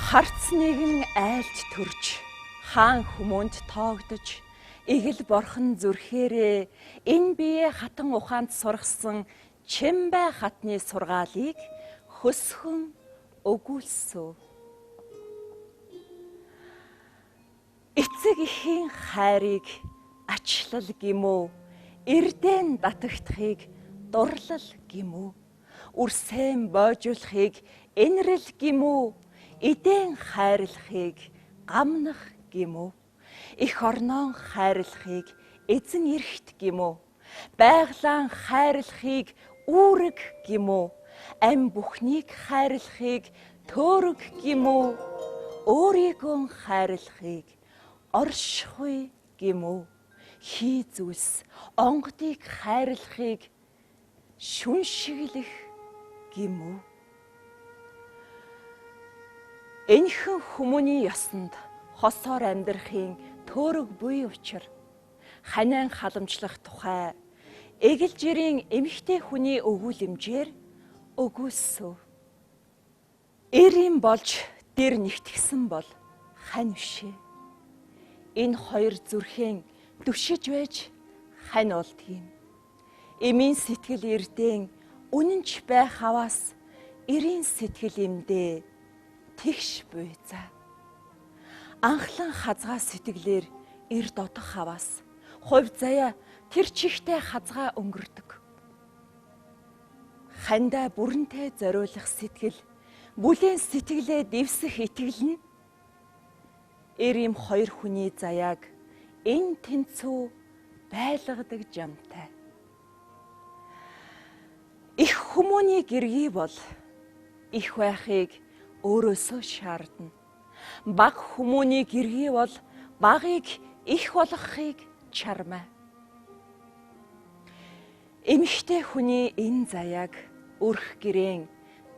Харц нэгэн айлж төрж, хаан хүмүүнд тоогдож, игэл борхон зүрхээрээ энэ бие хатан ухаанд сургасан Чимбай хатны сургаалыг хөсгөн өгүүлсв. Эцэг эхийн хайрыг ачлал гэмүү, эрдэн татагдахыг дурлал гэмүү, үрсэн боожуулахыг энэрэл гэмүү, эдэн хайрлахыг гамнах гэмүү, их орноон хайрлахыг эзэн эрхт гэмүү, байглаан хайрлахыг үүрэг гэмүү, ам бүхнийг хайрлахыг төөрөг гэмүү, өөрийгөө хайрлахыг оршихуй гэмүү, хий зүйлс онгодыг хайрлахыг шүншиглэх гэмүү. Энэхэн хүмүүний ёсонд хосоор амьдрахын төөрөг буй учир ханиан халамжлах тухай эгэл жирийн эмэгтэй хүний өгүүлэмжээр өгүүлсв. Эрийн болж дэр нэгтгсэн бол хань вшээ. Энэ хоёр зүрхэн дүшиж байж хань олдгийм. Эмийн сэтгэл эрдэн үнэнч байх аваас эрийн сэтгэл эмдээ тэгш буй за. Анхлан хазгаа сэтгэлээр эр додох аваас хувь заяа тэр чихтэй хазгаа өнгөрдөг. Хандаа бүрэнтэй зориулах сэтгэл бүлээн сэтгэлээ дэвсэх итгэл нь эр им хоёр хүний заяаг энэ тэнцүү байлгадаг жамтай. Их хүмүүний гэргий бол их байхыг өөрөөсөө шаардна. Бага хүмүүний гэргий бол багыг их болгохыг чармай. Эмэгтэй хүний энэ заяаг өрх гэрээн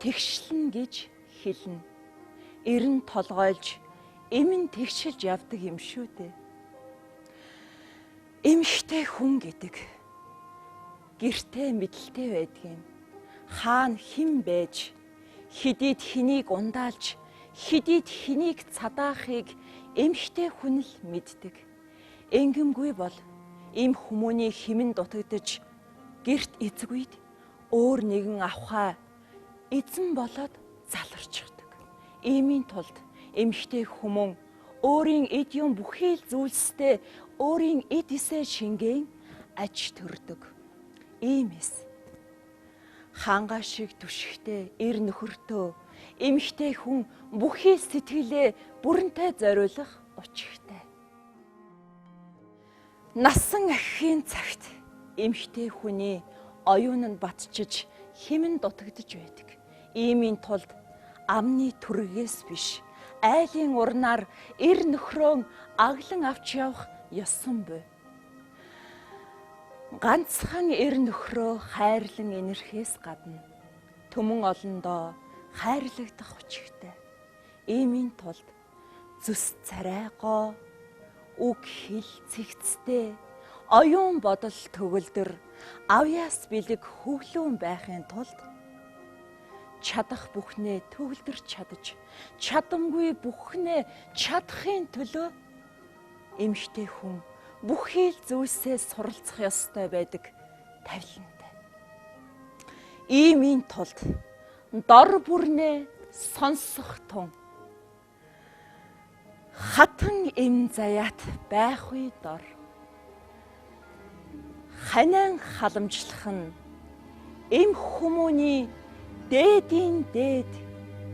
тэгшлэн гэж хэлнэ. Эр нь толгойлж эмэн тэгшилж явдаг юм шүү дээ. Эмэгтэй хүн гэдэг гэртээ мэдлэлтэй байдгийн. Хаана хэн байж хэдийд хэнийг ундаалж, хэдийд хэнийг цадаахыг эмэгтэй хүн л мэддэг. Энгэмгүй бол ийм хүмүүний химэн дутагдж гэрт эзгүйд өөр нэгэн авахаа эзэн болоод заларчдаг. Иймийн тулд эмэгтэй хүмүүн өөрийн эд юм бүхий л зүйлстэй өөрийн эд эсээ шингээн аж төрдөг. Иймээс хаангаа шиг түшигтэй эр нөхөртөө эмэгтэй хүн бүхий сэтгэлээ бүрэнтэй зориулах учиртай. Насан ахихын цагт эмэгтэй хүний оюун нь батчиж химэн дутагдж байдаг. Иймийн тулд амны түргээс биш айлын урнаар эр нөхрөө аглан авч явах ёсон буй. Ганцхан эр нөхрөө хайрлан инэрхээс гадна түмэн олондоо хайрлагдах учиртай. Иймийн тулд зүс царайгоо, үг хэл цэгцтэй, оюун бодол төгөлдөр авьяас бэлэг хөвлөн байхын тулд чадах бүхнээ төгөлдөр чадаж, чадамгүй бүхнээ чадахын төлөө эмэгтэй хүн бүхий л зүйлсээ суралцах ёстой байдаг тавилантай. Иймийн тулд дор бүрнээ сонсох тун хатан эм заяат байхгүй дор ханиан халамжлах нь эм хүмүүний дээдийн дээд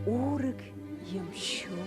үүрэг юм шүү.